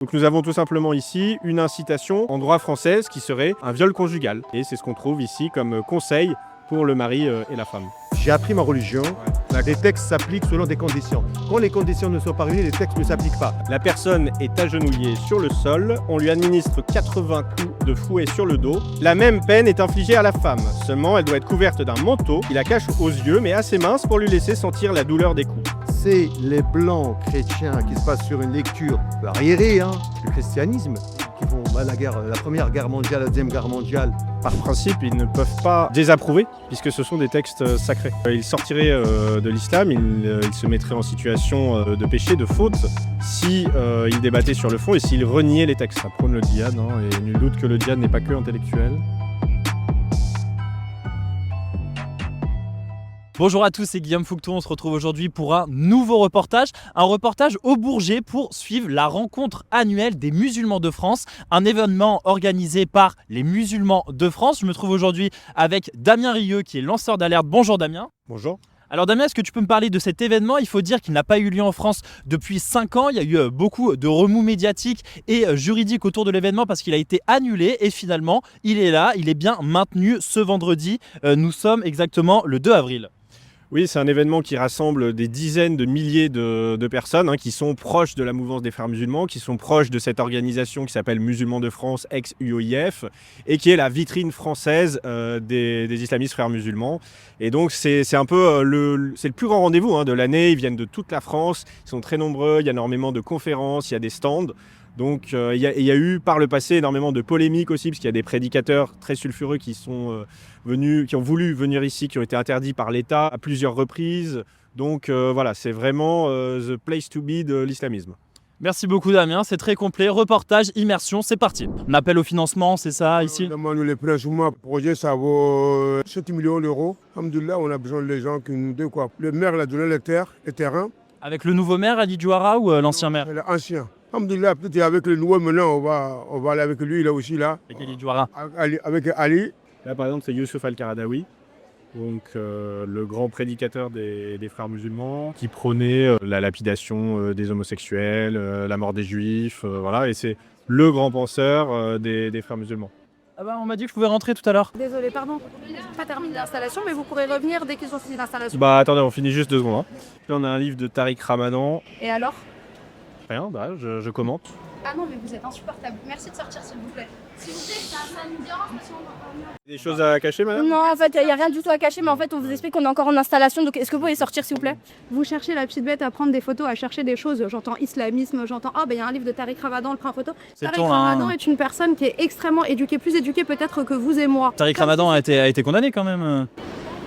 Donc nous avons tout simplement ici une incitation en droit français qui serait un viol conjugal. Et c'est ce qu'on trouve ici comme conseil pour le mari et la femme. J'ai appris ma religion. Les textes s'appliquent selon des conditions. Quand les conditions ne sont pas réunies, les textes ne s'appliquent pas. La personne est agenouillée sur le sol, on lui administre 80 coups de fouet sur le dos. La même peine est infligée à la femme, seulement elle doit être couverte d'un manteau qui la cache aux yeux mais assez mince pour lui laisser sentir la douleur des coups. C'est les blancs chrétiens qui se passent sur une lecture arriérée du christianisme, qui font la Première Guerre mondiale, la Deuxième Guerre mondiale. Par principe, ils ne peuvent pas désapprouver, puisque ce sont des textes sacrés. Ils sortiraient de l'islam, ils se mettraient en situation de péché, de faute, si ils débattaient sur le fond et s'ils reniaient les textes. Ça prône le djihad, et nul doute que le djihad n'est pas que intellectuel. Bonjour à tous, c'est Guillaume Fouqueton, on se retrouve aujourd'hui pour un nouveau reportage au Bourget pour suivre la rencontre annuelle des musulmans de France, un événement organisé par les musulmans de France. Je me trouve aujourd'hui avec Damien Rieu qui est lanceur d'alerte. Bonjour Damien. Bonjour. Alors Damien, est-ce que tu peux me parler de cet événement? Il faut dire qu'il n'a pas eu lieu en France depuis 5 ans. Il y a eu beaucoup de remous médiatiques et juridiques autour de l'événement parce qu'il a été annulé et finalement il est là, il est bien maintenu ce vendredi. Nous sommes exactement le 2 avril. Oui, c'est un événement qui rassemble des dizaines de milliers de personnes qui sont proches de la mouvance des frères musulmans, qui sont proches de cette organisation qui s'appelle Musulmans de France, ex-UOIF, et qui est la vitrine française des islamistes frères musulmans. Et donc c'est un peu c'est le plus grand rendez-vous de l'année. Ils viennent de toute la France, ils sont très nombreux, il y a énormément de conférences, il y a des stands. Donc il y a eu par le passé énormément de polémiques aussi, parce qu'il y a des prédicateurs très sulfureux qui sont qui ont voulu venir ici, qui ont été interdits par l'État à plusieurs reprises. Donc voilà, c'est vraiment the place to be de l'islamisme. Merci beaucoup Damien, c'est très complet. Reportage, immersion, c'est parti. On appelle au financement, c'est ça ici? Nous les prêts sous moi, projet ça vaut 7 millions d'euros. Alhamdoulilah, on a besoin des gens qui nous donnent quoi. Le maire il a donné les terres, les terrains. Avec le nouveau maire Ali Djouara ou l'ancien maire? L'ancien. Alhamdoulilah, peut-être avec le nouveau maintenant, on va aller avec lui, il est aussi là. Avec Ali Djouara. Avec Ali. Là par exemple c'est Youssouf Al-Qaradawi, donc le grand prédicateur des frères musulmans, qui prônait la lapidation des homosexuels, la mort des juifs, voilà, et c'est le grand penseur des frères musulmans. Ah bah on m'a dit que je pouvais rentrer tout à l'heure. Désolé, pardon. Je n'ai pas terminé l'installation, mais vous pourrez revenir dès qu'ils ont fini l'installation. Bah attendez, on finit juste 2 secondes. Là on a un livre de Tariq Ramadan. Et alors? Rien, je commente. Ah non, mais vous êtes insupportable. Merci de sortir, s'il vous plaît. S'il vous plaît, ça nous dérange parce qu'on va... Des choses à cacher, madame? Non, en fait, il n'y a rien du tout à cacher, mais en fait, on vous explique qu'on est encore en installation, donc est-ce que vous pouvez sortir, s'il vous plaît? Vous cherchez la petite bête à prendre des photos, à chercher des choses. J'entends islamisme, j'entends il y a un livre de Tariq Ramadan, le prend en photo. Tariq Ramadan est une personne qui est extrêmement éduquée, plus éduquée peut-être que vous et moi. Tariq Ramadan a été condamné quand même.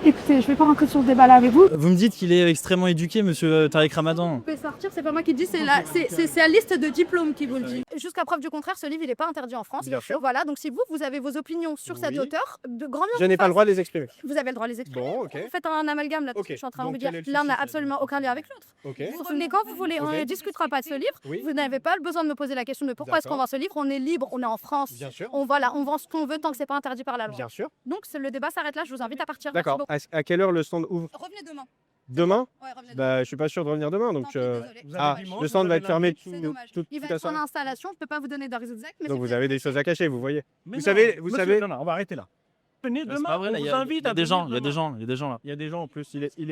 Écoutez, je vais pas rentrer sur ce débat là avec vous. Vous me dites qu'il est extrêmement éduqué, monsieur Tariq Ramadan. Vous pouvez sortir, c'est pas moi qui le dis, c'est la liste de diplômes qui vous le dit. Jusqu'à preuve du contraire, ce livre, il n'est pas interdit en France. Bien sûr. Voilà, donc si vous avez vos opinions sur cet Oui. auteur, de grand bien Je n'ai pas le droit de les exprimer. Vous avez le droit de les exprimer. Bon, ok. Vous faites un amalgame là, parce Ok. que je suis en train de Donc, vous dire, quel est le l'un souci, n'a absolument aucun lien avec l'autre. Ok. Vous revenez quand vous voulez, on Ok. ne discutera pas de ce livre. Oui. Vous n'avez pas le besoin de me poser la question de pourquoi est-ce qu'on vend ce livre. On est libre, on est en France. Bien sûr. On vend ce qu'on veut tant que c'est pas interdit par la loi. Bien sûr. Donc le débat s'arrête là, je vous invite à partir. D'accord. Merci À quelle heure le stand ouvre? beaucoup. Revenez demain. Demain? Ouais, revenez demain. Bah, je suis pas sûr de revenir demain, donc. Tant pis, désolé. Le stand va être fermé C'est dommage. Il va toute la être en soirée. installation, je peux pas vous donner d'heures exactes, mais Donc c'est vous fait. avez des choses à cacher, vous voyez. Mais Vous non, savez, monsieur, Non, on va arrêter là. Venez C'est demain, pas vrai, là, on il y vous a, invite il y a à des gens, venir il y a des demain. gens, il y a des gens là. Il y a des gens en plus, C'est il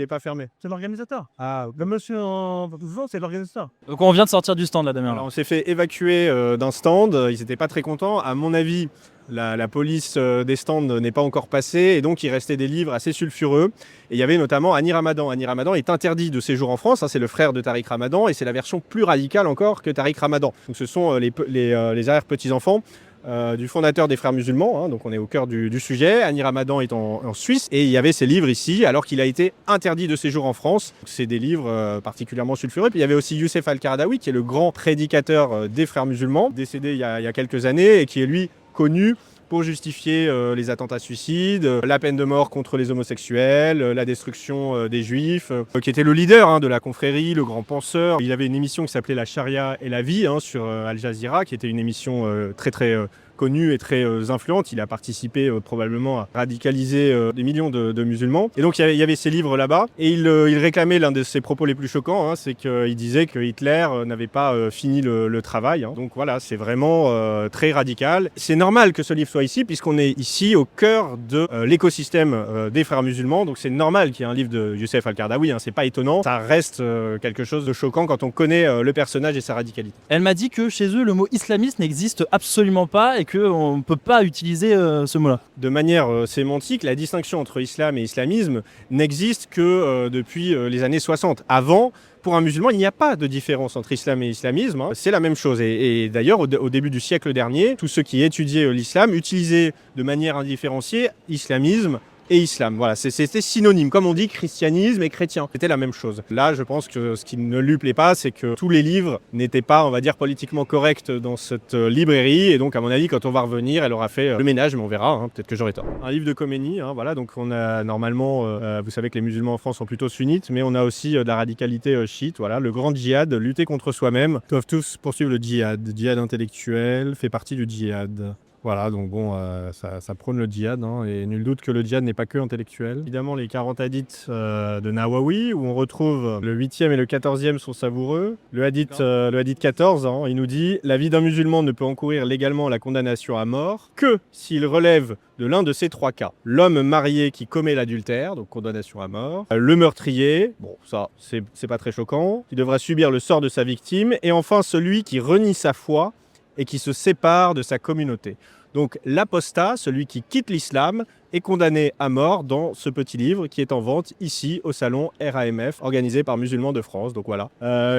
est pas fermé. l'organisateur. Ah, le monsieur en vent, c'est l'organisateur. Donc on vient de sortir du stand là, Damien. Alors, on s'est fait évacuer d'un stand, ils n'étaient pas très contents. À mon avis, la police des stands n'est pas encore passée et donc il restait des livres assez sulfureux. Et il y avait notamment Hani Ramadan. Hani Ramadan est interdit de séjour en France, c'est le frère de Tariq Ramadan et c'est la version plus radicale encore que Tariq Ramadan. Donc ce sont les arrière-petits-enfants du fondateur des frères musulmans, donc on est au cœur du sujet. Hani Ramadan est en Suisse et il y avait ces livres ici alors qu'il a été interdit de séjour en France. C'est des livres particulièrement sulfureux. Puis il y avait aussi Youssouf Al-Qaradawi qui est le grand prédicateur des frères musulmans, décédé il y a quelques années et qui est lui connu pour justifier les attentats suicides, la peine de mort contre les homosexuels, la destruction des juifs, qui était le leader de la confrérie, le grand penseur. Il avait une émission qui s'appelait La Charia et la vie sur Al Jazeera, qui était une émission très connue et très influente. Il a participé probablement à radicaliser des millions de musulmans. Et donc il y avait ces livres là-bas. Et il réclamait l'un de ses propos les plus choquants, hein, c'est qu'il disait que Hitler n'avait pas fini le travail. Hein. Donc voilà, c'est vraiment très radical. C'est normal que ce livre soit ici, puisqu'on est ici au cœur de l'écosystème des frères musulmans. Donc c'est normal qu'il y ait un livre de Youssef Al-Qaradawi, hein, c'est pas étonnant. Ça reste quelque chose de choquant quand on connaît le personnage et sa radicalité. Elle m'a dit que chez eux, le mot islamiste n'existe absolument pas et qu'on ne peut pas utiliser ce mot-là. De manière sémantique, la distinction entre islam et islamisme n'existe que depuis les années 60. Avant, pour un musulman, il n'y a pas de différence entre islam et islamisme. Hein. C'est la même chose. Et d'ailleurs, au début du siècle dernier, tous ceux qui étudiaient l'islam utilisaient de manière indifférenciée islamisme et islam. Voilà, c'était synonyme. Comme on dit christianisme et chrétien. C'était la même chose. Là, je pense que ce qui ne lui plaît pas, c'est que tous les livres n'étaient pas, on va dire, politiquement corrects dans cette librairie. Et donc, à mon avis, quand on va revenir, elle aura fait le ménage, mais on verra. Hein, peut-être que j'aurai tort. Un livre de Khomeini, hein, voilà. Donc, on a normalement, vous savez que les musulmans en France sont plutôt sunnites, mais on a aussi de la radicalité chiite. Voilà, le grand djihad, lutter contre soi-même. Doivent tous poursuivre le djihad. Djihad intellectuel fait partie du djihad. Voilà, donc bon, ça prône le djihad, hein, et nul doute que le djihad n'est pas que intellectuel. Évidemment, les 40 hadiths de Nawawi, où on retrouve le 8e et le 14e sont savoureux. Le hadith 14, hein, il nous dit « La vie d'un musulman ne peut encourir légalement la condamnation à mort que s'il relève de l'un de ces 3 cas. L'homme marié qui commet l'adultère, donc condamnation à mort. Le meurtrier, bon ça c'est pas très choquant, qui devra subir le sort de sa victime. Et enfin celui qui renie sa foi et qui se sépare de sa communauté. Donc l'apostat, celui qui quitte l'islam, est condamné à mort dans ce petit livre qui est en vente ici au salon RAMF, organisé par Musulmans de France. Donc voilà.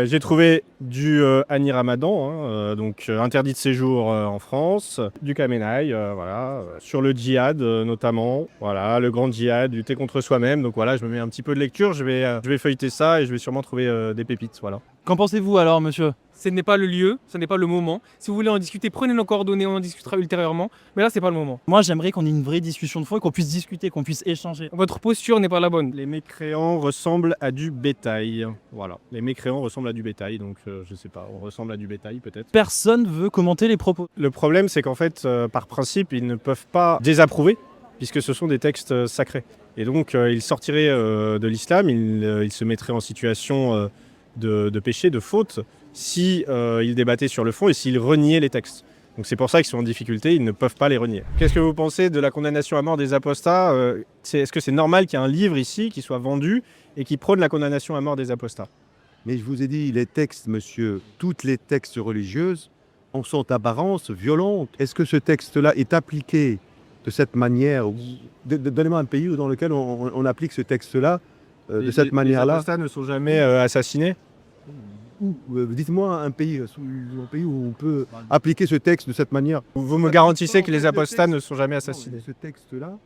J'ai trouvé du Hani Ramadan, hein, donc interdit de séjour en France, du Khamenei, voilà, sur le djihad notamment, voilà, le grand djihad, lutter contre soi-même. Donc voilà, je me mets un petit peu de lecture, je vais feuilleter ça et je vais sûrement trouver des pépites, voilà. Qu'en pensez-vous alors, monsieur ? Ce n'est pas le lieu, ce n'est pas le moment. Si vous voulez en discuter, prenez nos coordonnées, on en discutera ultérieurement. Mais là, c'est pas le moment. Moi, j'aimerais qu'on ait une vraie discussion de fond et qu'on puisse discuter, qu'on puisse échanger. Votre posture n'est pas la bonne. Les mécréants ressemblent à du bétail. Voilà, les mécréants ressemblent à du bétail, donc je sais pas, on ressemble à du bétail peut-être. Personne veut commenter les propos. Le problème, c'est qu'en fait, par principe, ils ne peuvent pas désapprouver, puisque ce sont des textes sacrés. Et donc, ils sortiraient de l'islam, ils se mettraient en situation de péché, de faute, si ils débattaient sur le fond et s'ils reniaient les textes. Donc c'est pour ça qu'ils sont en difficulté, ils ne peuvent pas les renier. Qu'est-ce que vous pensez de la condamnation à mort des apostats ? Est-ce que c'est normal qu'il y ait un livre ici qui soit vendu et qui prône la condamnation à mort des apostats ? Mais je vous ai dit, les textes, monsieur, toutes les textes religieuses en sont apparence violentes. Est-ce que ce texte-là est appliqué de cette manière ? Donnez-moi un pays dans lequel on applique ce texte-là de cette manière-là. Les apostats ne sont jamais assassinés ? Dites-moi un pays où on peut appliquer ce texte de cette manière. Vous me garantissez que les apostats ne sont jamais assassinés ? Ce texte-là,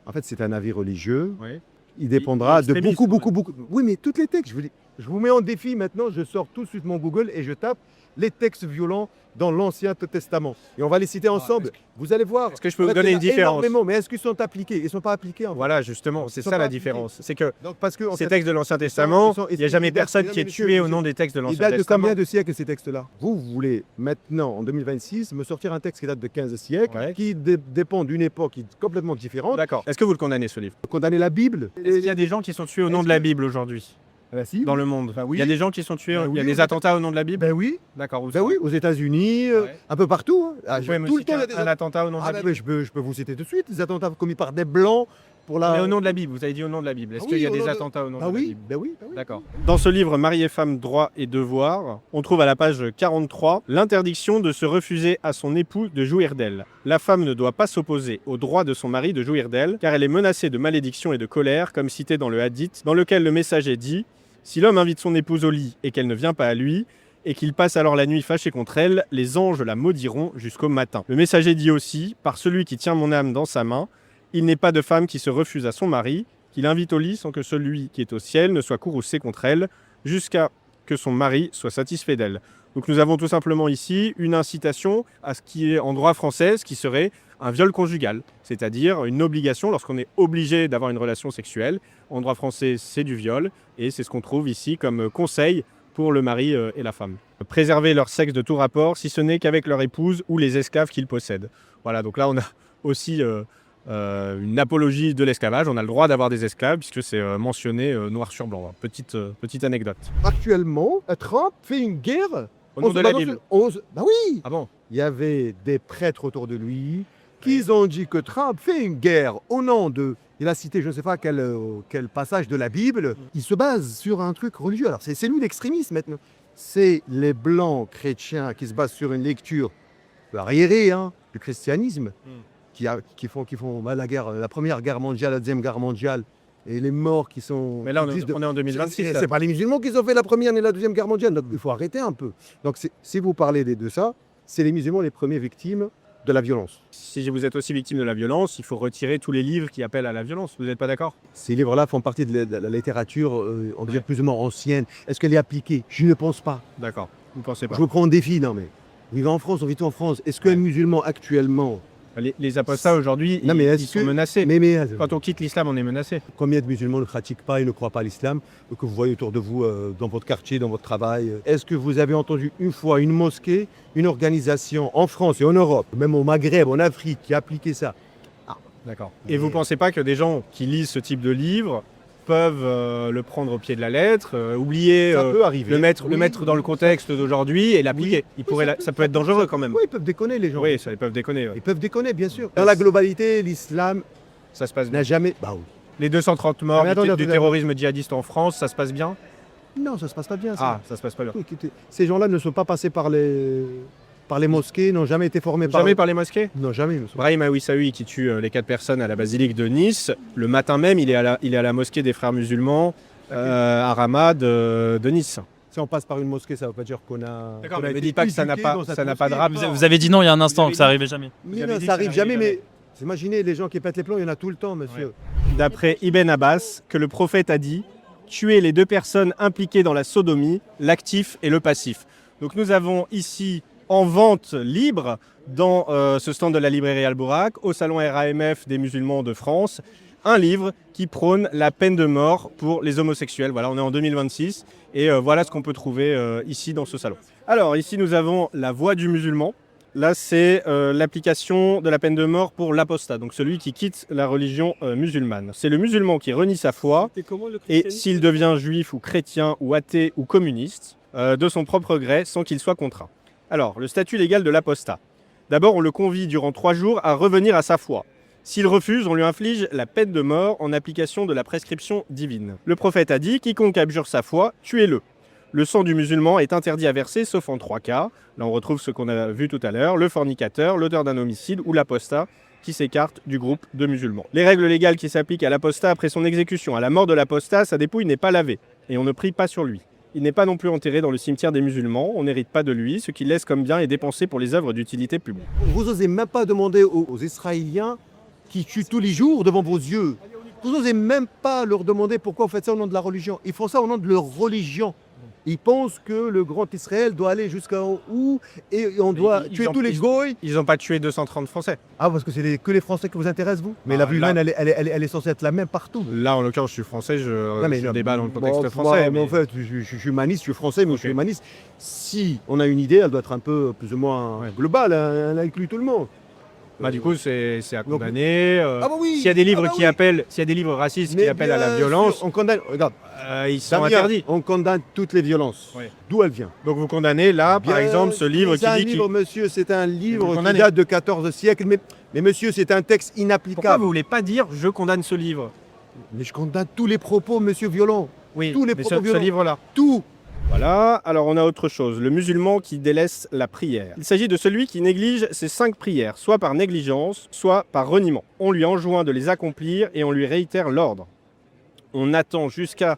en fait, c'est un avis religieux. Oui. Il dépendra de extrémiste, beaucoup. Oui, mais tous les textes. Je vous mets en défi maintenant. Je sors tout de suite mon Google et je tape les textes violents dans l'Ancien Testament. Et on va les citer ensemble. Vous allez voir. Est-ce que je peux vous donner une différence ? Mais est-ce qu'ils sont appliqués ? Ils ne sont pas appliqués. Voilà, justement, c'est ça la différence. C'est que donc, parce que ces textes de l'Ancien Testament, il n'y a jamais personne qui est tué au nom des textes de l'Ancien Testament. Ils datent de combien de siècles ces textes-là ? Vous voulez maintenant, en 2026, me sortir un texte qui date de 15 siècles, qui dépend d'une époque qui est complètement différente. D'accord. Est-ce que vous le condamnez, ce livre ? Condamner la Bible ? Est-ce qu'il y a des gens qui sont tués au nom de la Bible aujourd'hui ? Si. Dans le monde. Oui. Il y a des gens qui sont tués, Oui, il y a des attentats au nom de la Bible ? Ben oui. D'accord. Oui, aux États-Unis, un peu partout. Vous pouvez me citer un attentat au nom de la Bible ? Mais je peux vous citer tout de suite, des attentats commis par des Blancs pour la... Mais au nom de la Bible, vous avez dit au nom de la Bible. Est-ce qu'il y a des attentats au nom de la Bible ? Ben oui. D'accord. Dans ce livre Marie et femme, droits et devoirs, on trouve à la page 43 l'interdiction de se refuser à son époux de jouir d'elle. La femme ne doit pas s'opposer au droit de son mari de jouir d'elle, car elle est menacée de malédiction et de colère, comme cité dans le hadith, dans lequel le messager dit « Si l'homme invite son épouse au lit et qu'elle ne vient pas à lui, et qu'il passe alors la nuit fâché contre elle, les anges la maudiront jusqu'au matin. » Le messager dit aussi « Par celui qui tient mon âme dans sa main, il n'est pas de femme qui se refuse à son mari, qu'il invite au lit sans que celui qui est au ciel ne soit courroucé contre elle, jusqu'à que son mari soit satisfait d'elle. » Donc nous avons tout simplement ici une incitation à ce qui est en droit français, ce qui serait un viol conjugal, c'est-à-dire une obligation lorsqu'on est obligé d'avoir une relation sexuelle. En droit français, c'est du viol, et c'est ce qu'on trouve ici comme conseil pour le mari et la femme. Préserver leur sexe de tout rapport, si ce n'est qu'avec leur épouse ou les esclaves qu'ils possèdent. Voilà, donc là on a aussi une apologie de l'esclavage. On a le droit d'avoir des esclaves puisque c'est mentionné noir sur blanc. Petite anecdote. Actuellement, Trump fait une guerre. Au nom de la Bible. Bah oui. Ah bon? Il y avait des prêtres autour de lui qui ont dit que Trump fait une guerre au nom de... Il a cité je ne sais pas quel passage de la Bible. Il se base sur un truc religieux. Alors c'est lui l'extrémiste maintenant. C'est les blancs chrétiens qui se basent sur une lecture arriérée du christianisme qui font la première guerre mondiale, la deuxième guerre mondiale. Et les morts qui sont... Mais là, on est en 2026. C'est pas les musulmans qui ont fait la première ni la deuxième guerre mondiale. Donc il faut arrêter un peu. Donc si vous parlez de ça, c'est les musulmans les premières victimes de la violence. Si vous êtes aussi victime de la violence, il faut retirer tous les livres qui appellent à la violence. Vous n'êtes pas d'accord? Ces livres-là font partie de la littérature, on dirait plus ou moins ancienne. Est-ce qu'elle est appliquée? Je ne pense pas. D'accord. Vous ne pensez pas? Je vous prends en défi, non mais... On vit en France, on vit tout en France. Est-ce qu'un musulman actuellement... Les apostats aujourd'hui, ils sont menacés. Mais quand on quitte l'islam, on est menacé. Combien de musulmans ne pratiquent pas et ne croient pas à l'islam que vous voyez autour de vous, dans votre quartier, dans votre travail? Est-ce que vous avez entendu une fois une mosquée, une organisation en France et en Europe, même au Maghreb, en Afrique, qui a appliqué ça? D'accord. Et vous ne pensez pas que des gens qui lisent ce type de livre peuvent le prendre au pied de la lettre, oublier, le mettre dans le contexte d'aujourd'hui et l'appliquer? Ça peut être dangereux quand même. Oui, ils peuvent déconner les gens. Oui, ils peuvent déconner. Ouais. Ils peuvent déconner, bien sûr. Dans la globalité, l'islam Ça se passe bien. n'a jamais... Bah oui. Les 230 morts Mais attendez, du terrorisme djihadiste en France, ça se passe bien? Non, ça se passe pas bien. Ça. Ah, ça se passe pas bien. Ces gens-là ne sont pas passés par les mosquées, n'ont jamais été formés Jamais par les mosquées? Non, jamais. Brahim Awissaoui qui tue les 4 personnes à la basilique de Nice, le matin même, il est à la mosquée des frères musulmans à Ramad de Nice. Si on passe par une mosquée, ça ne veut pas dire qu'on a... D'accord, qu'on a mais ne été dites pas que ça n'a éduqué pas, dans cette ça n'a pas de mosquée. rapport. Vous avez dit non il y a un instant que ça arrivait jamais. Mais avez non, dit ça que ça arrive jamais, n'arrivait mais... Imaginez, les gens qui pètent les plombs, il y en a tout le temps, monsieur. D'après Ibn Abbas, que le prophète a dit « Tuer les 2 personnes impliquées dans la sodomie, l'actif et le passif ». Donc nous avons ici en vente libre dans ce stand de la librairie Al-Bourak, au salon RAMF des musulmans de France, un livre qui prône la peine de mort pour les homosexuels. Voilà, on est en 2026 et voilà ce qu'on peut trouver ici dans ce salon. Alors ici nous avons La Voix du musulman. Là c'est l'application de la peine de mort pour l'apostat, donc celui qui quitte la religion musulmane. C'est le musulman qui renie sa foi et s'il devient juif ou chrétien ou athée ou communiste, de son propre gré sans qu'il soit contraint. Alors, le statut légal de l'apostat. D'abord, on le convie durant 3 jours à revenir à sa foi. S'il refuse, on lui inflige la peine de mort en application de la prescription divine. Le prophète a dit « Quiconque abjure sa foi, tuez-le ». Le sang du musulman est interdit à verser sauf en 3 cas. Là, on retrouve ce qu'on a vu tout à l'heure, le fornicateur, l'auteur d'un homicide ou l'apostat qui s'écarte du groupe de musulmans. Les règles légales qui s'appliquent à l'apostat après son exécution. À la mort de l'apostat, sa dépouille n'est pas lavée et on ne prie pas sur lui. Il n'est pas non plus enterré dans le cimetière des musulmans, on n'hérite pas de lui, ce qu'il laisse comme bien est dépensé pour les œuvres d'utilité publique. Vous n'osez même pas demander aux Israéliens qui tuent tous les jours devant vos yeux. Vous n'osez même pas leur demander pourquoi vous faites ça au nom de la religion. Ils font ça au nom de leur religion. Ils pensent que le grand Israël doit aller jusqu'à où et on doit tuer tous les goïs. Ils n'ont pas tué 230 Français. Ah, parce que c'est que les Français qui vous intéressent, vous? Mais la vie humaine, elle est censée être la même partout. Là, en l'occurrence, je suis français, je débat dans le contexte Bon, français. En fait, je suis humaniste, je suis français, mais je suis humaniste. Si on a une idée, elle doit être un peu plus ou moins globale, elle inclut tout le monde. Bah, du coup, c'est à condamner. Ah bah oui. S'il y a des livres qui appellent, s'il y a des livres racistes qui appellent à la violence, on condamne. Regarde, ils sont Damien, interdits. on condamne toutes les violences. Oui. D'où elle vient? Donc vous condamnez là, par exemple, ce livre qui dit monsieur, c'est un livre Vous qui condamnez. date de 14 siècles. Mais monsieur, c'est un texte Pourquoi inapplicable. vous voulez pas dire je condamne ce livre? Mais je condamne tous les propos, monsieur, violents. Oui, Tous les mais propos ce violents. livre-là. Tout. Voilà, alors on a autre chose, le musulman qui délaisse la prière. Il s'agit de celui qui néglige ses 5 prières, soit par négligence, soit par reniement. On lui enjoint de les accomplir et on lui réitère l'ordre. On attend jusqu'à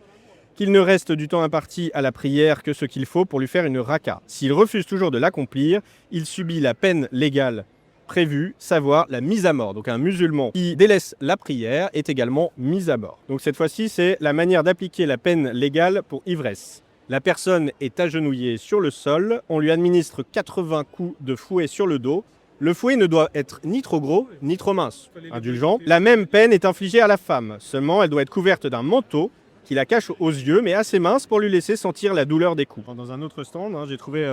qu'il ne reste du temps imparti à la prière que ce qu'il faut pour lui faire une raka. S'il refuse toujours de l'accomplir, il subit la peine légale prévue, savoir la mise à mort. Donc un musulman qui délaisse la prière est également mis à mort. Donc cette fois-ci, c'est la manière d'appliquer la peine légale pour ivresse. La personne est agenouillée sur le sol, on lui administre 80 coups de fouet sur le dos. Le fouet ne doit être ni trop gros, ni trop mince. Indulgent. La même peine est infligée à la femme, seulement elle doit être couverte d'un manteau qui la cache aux yeux, mais assez mince pour lui laisser sentir la douleur des coups. Dans un autre stand, j'ai trouvé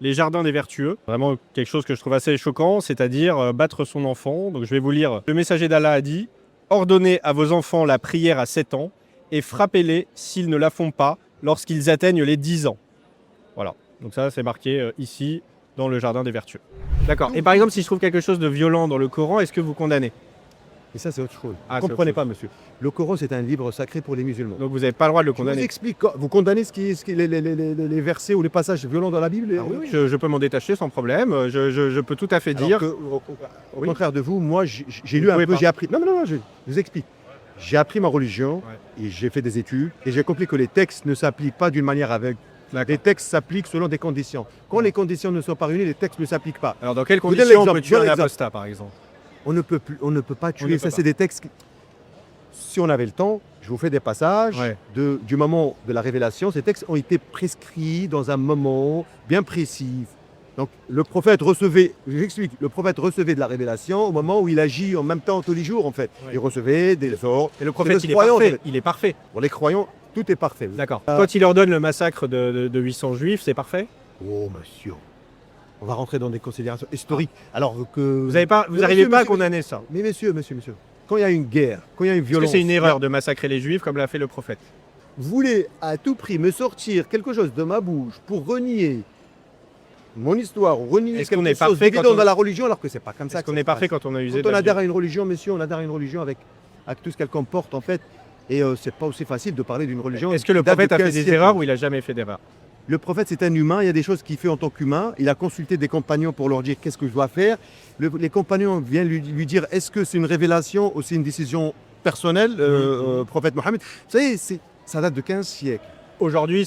les jardins des vertueux. Vraiment quelque chose que je trouve assez choquant, c'est-à-dire battre son enfant. Donc je vais vous lire. Le messager d'Allah a dit « Ordonnez à vos enfants la prière à 7 ans et frappez-les s'ils ne la font pas lorsqu'ils atteignent les 10 ans. » Voilà. Donc ça, c'est marqué ici, dans le jardin des vertueux. D'accord. Et par exemple, si je trouve quelque chose de violent dans le Coran, est-ce que vous condamnez? Et ça, c'est autre chose. Ah, Vous ne comprenez pas, monsieur. Le Coran, c'est un livre sacré pour les musulmans. Donc vous n'avez pas le droit de le Je vous condamner. explique. Vous condamnez les versets ou les passages violents dans la Bible? Ah oui, je peux m'en détacher sans problème. Je peux tout à fait Alors dire. que, au contraire de vous, moi, j'ai Vous lu un pouvez peu, pas. j'ai appris. Non, je vous explique. J'ai appris ma religion et j'ai fait des études et j'ai compris que les textes ne s'appliquent pas d'une manière aveugle. Les textes s'appliquent selon des conditions. Quand les conditions ne sont pas réunies, les textes ne s'appliquent pas. Alors dans quelles Vous donnez conditions on l'exemple, peut tuer un l'exemple. apostat, par exemple? On ne peut pas ne tuer. peut Ça, pas. c'est des textes. Si on avait le temps, je vous fais des passages du moment de la révélation. Ces textes ont été prescrits dans un moment bien précis. Donc le prophète recevait, j'explique, le prophète recevait de la révélation au moment où il agit en même temps tous les jours en fait. Il recevait des ordres. Et le prophète, C'est il est croyant, parfait. en fait. Il est parfait. Pour les croyants, tout est parfait. D'accord. Quand il ordonne le massacre de 800 juifs, c'est parfait? Oh monsieur, on va rentrer dans des considérations historiques. Alors que Vous n'arrivez pas à condamner ça? Mais monsieur, quand il y a une guerre, quand il y a une Est-ce violence, que c'est une erreur de massacrer les juifs comme l'a fait le prophète? vous voulez à tout prix me sortir quelque chose de ma bouche pour renier mon histoire, renier Est-ce qu'on quelque est chose parfait quand d'évident on- dans la religion, alors que c'est pas comme ça. Est-ce que qu'on ça est se parfait passe. quand on a usé Quand on de la adhère à une religion, monsieur, on adhère à une religion avec tout ce qu'elle comporte en fait. Et c'est pas aussi facile de parler d'une religion. Est-ce que le qui date de prophète a fait 15 des siècles. erreurs ou il a jamais fait d'erreurs? Le prophète, c'est un humain, il y a des choses qu'il fait en tant qu'humain. Il a consulté des compagnons pour leur dire qu'est-ce que je dois faire. Les compagnons viennent lui dire est-ce que c'est une révélation ou c'est une décision personnelle, prophète Mohammed. Vous savez, ça date de 15 siècles. Aujourd'hui,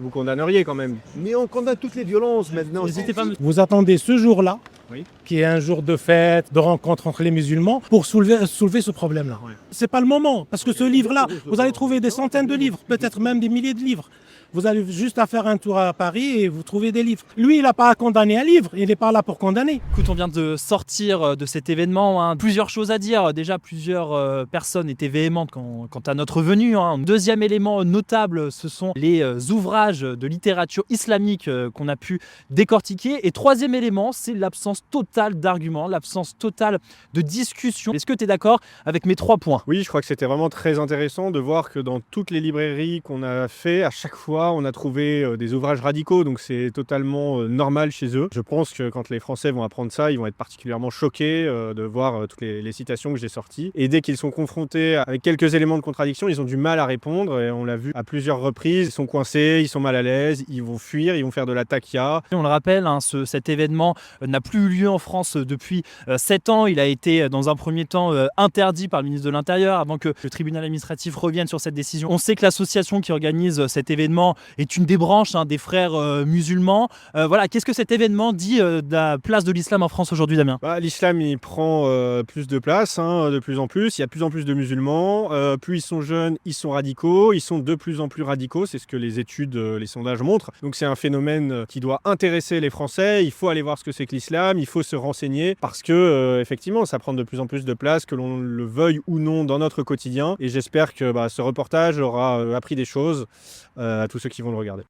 vous condamneriez quand même. Mais on condamne toutes les violences maintenant. N'hésitez pas. Vous attendez ce jour-là, Oui. qui est un jour de fête, de rencontre entre les musulmans, pour soulever ce problème-là. Ouais. C'est pas le moment, parce que ce livre-là, vous allez trouver des centaines de livres, peut-être même des milliers de livres. Vous allez juste à faire un tour à Paris et vous trouvez des livres. Lui, il n'a pas à condamner un livre, il n'est pas là pour condamner. Écoute, on vient de sortir de cet événement, hein. Plusieurs choses à dire. Déjà, plusieurs personnes étaient véhémentes quant à notre venue, hein. Deuxième élément notable, ce sont les ouvrages de littérature islamique qu'on a pu décortiquer. Et troisième élément, c'est l'absence totale d'arguments, l'absence totale de discussion. Est-ce que tu es d'accord avec mes 3 points? Oui, je crois que c'était vraiment très intéressant de voir que dans toutes les librairies qu'on a fait, à chaque fois, on a trouvé des ouvrages radicaux, donc c'est totalement normal chez eux. Je pense que quand les Français vont apprendre ça, ils vont être particulièrement choqués de voir toutes les citations que j'ai sorties. Et dès qu'ils sont confrontés avec quelques éléments de contradiction, ils ont du mal à répondre, et on l'a vu à plusieurs reprises. Ils sont coincés, ils sont mal à l'aise, ils vont fuir, ils vont faire de la takia. On le rappelle, hein, cet événement n'a plus eu lieu en France depuis 7 ans. Il a été dans un premier temps interdit par le ministre de l'Intérieur avant que le tribunal administratif revienne sur cette décision. On sait que l'association qui organise cet événement est une des branches des frères musulmans. Voilà, qu'est-ce que cet événement dit de la place de l'islam en France aujourd'hui, Damien? L'islam, il prend plus de place, de plus en plus. Il y a de plus en plus de musulmans. Plus ils sont jeunes, ils sont radicaux. Ils sont de plus en plus radicaux. C'est ce que les études, les sondages montrent. Donc c'est un phénomène qui doit intéresser les Français. Il faut aller voir ce que c'est que l'islam. Il faut se renseigner parce que effectivement, ça prend de plus en plus de place, que l'on le veuille ou non dans notre quotidien. Et j'espère que ce reportage aura appris des choses à tous ceux qui vont le regarder.